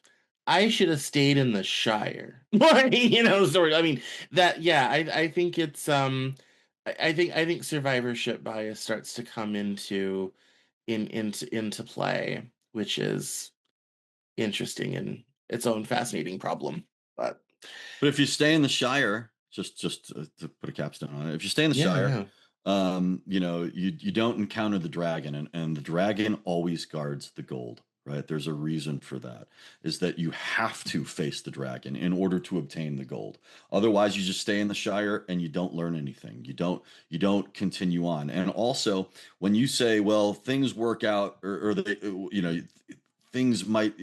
I should have stayed in the Shire. Sort of. I mean, that yeah, I think it's I think survivorship bias starts to come into play, which is interesting and its own fascinating problem. But But if you stay in the Shire, just to put a capstone on it, if you stay in the yeah, Shire, yeah. you don't encounter the dragon, and the dragon always guards the gold, right? There's a reason for that, is that you have to face the dragon in order to obtain the gold. Otherwise, you just stay in the Shire and you don't learn anything. You don't continue on. And also, when you say, well, things work out, or they, things might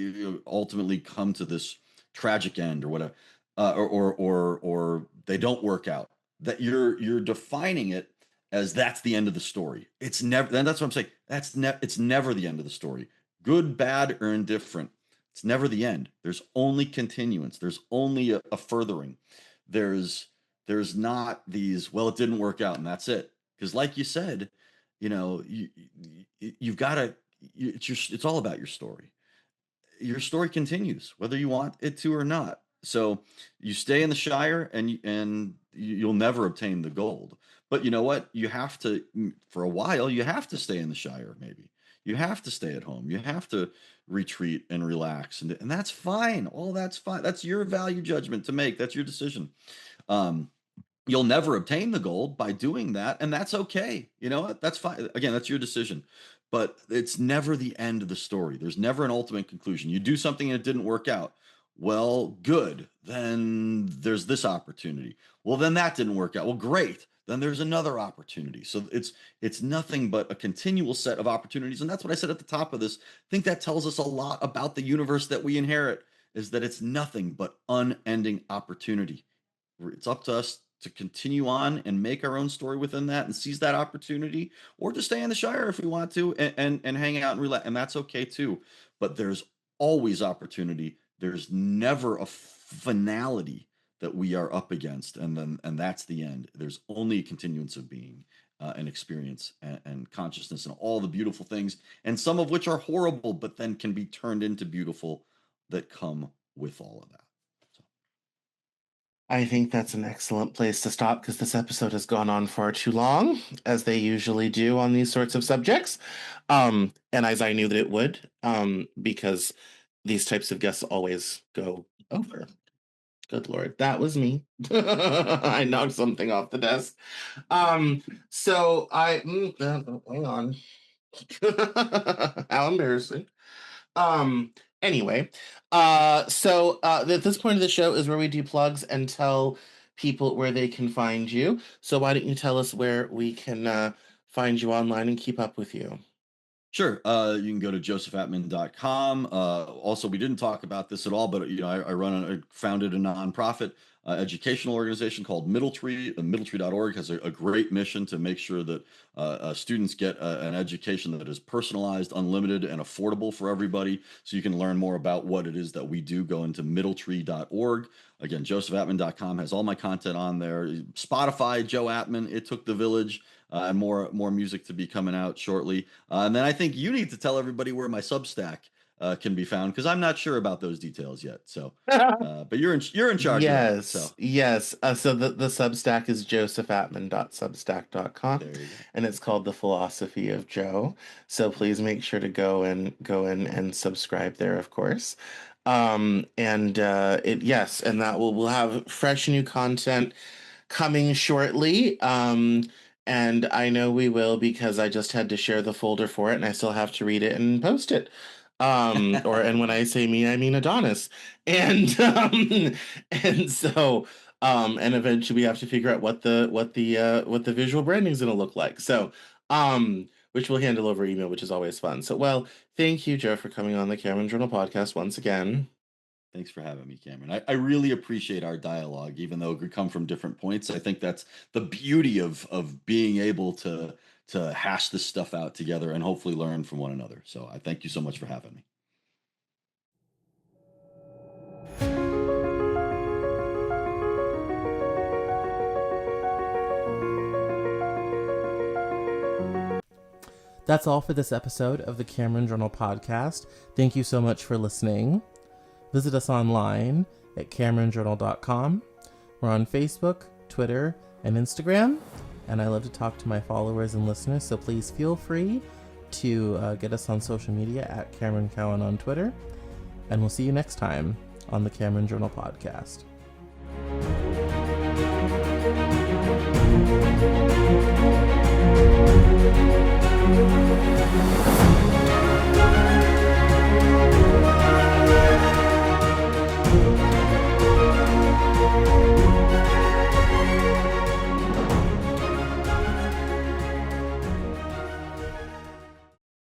ultimately come to this tragic end or whatever, or they don't work out. That you're defining it as that's the end of the story. It's never. Then that's what I'm saying. It's never the end of the story. Good, bad, or indifferent. It's never the end. There's only continuance. There's only a furthering. There's there's not these. Well, it didn't work out, and that's it. Because, like you said, you've got to. It's all about your story. Your story continues whether you want it to or not. So you stay in the Shire, and you'll never obtain the gold. But you know what? You have to, for a while. You have to stay in the Shire. Maybe you have to stay at home. You have to retreat and relax, and that's fine. All that's fine. That's your value judgment to make. That's your decision. Um, you'll never obtain the gold by doing that, and that's okay. You know what? That's fine. Again, that's your decision. But it's never the end of the story. There's never an ultimate conclusion. You do something and it didn't work out. Well, good. Then there's this opportunity. Well, then that didn't work out. Well, great. Then there's another opportunity. So it's nothing but a continual set of opportunities. And that's what I said at the top of this. I think that tells us a lot about the universe that we inherit, is that it's nothing but unending opportunity. It's up to us to continue on and make our own story within that and seize that opportunity, or to stay in the Shire if we want to, and hang out and relax, and that's okay too. But there's always opportunity. There's never a finality that we are up against, and that's the end. There's only a continuance of being, and experience, and consciousness, and all the beautiful things, and some of which are horrible, but then can be turned into beautiful, that come with all of that. So. I think that's an excellent place to stop because this episode has gone on far too long, as they usually do on these sorts of subjects. And as I knew that it would, because these types of guests always go over. Good Lord, that was me. I knocked something off the desk. So hang on. How embarrassing. Um, anyway, at this point of the show is where we do plugs and tell people where they can find you. So why don't you tell us where we can find you online and keep up with you? Sure. You can go to josephatman.com. Also, we didn't talk about this at all, but I founded a nonprofit, educational organization called Middletree. Middletree.org has a great mission to make sure that students get an education that is personalized, unlimited, and affordable for everybody. So you can learn more about what it is that we do. Go into Middletree.org. Again, josephatman.com has all my content on there. Spotify, Joe Atman, It Took the Village, and more music to be coming out shortly. And then I think you need to tell everybody where my Substack can be found, because I'm not sure about those details yet. So, but you're in charge of that. So Yes. So the Substack is josephatman.substack.com, there you go. and it's called The Philosophy of Joe. So please make sure to go in and subscribe there, of course. And yes, and that we'll have fresh new content coming shortly. And I know we will, because I just had to share the folder for it and I still have to read it and post it. And when I say me, I mean Adonis. And and so and eventually we have to figure out what the visual branding is gonna look like. So which we'll handle over email, which is always fun. So well, thank you, Joe, for coming on the Cameron Journal podcast once again. Thanks for having me, Cameron. I really appreciate our dialogue, even though we come from different points. I think that's the beauty of being able to hash this stuff out together and hopefully learn from one another. So I thank you so much for having me. That's all for this episode of the Cameron Journal podcast. Thank you so much for listening. Visit us online at CameronJournal.com. We're on Facebook, Twitter, and Instagram, and I love to talk to my followers and listeners, so please feel free to get us on social media at Cameron Cowan on Twitter, and we'll see you next time on the Cameron Journal podcast.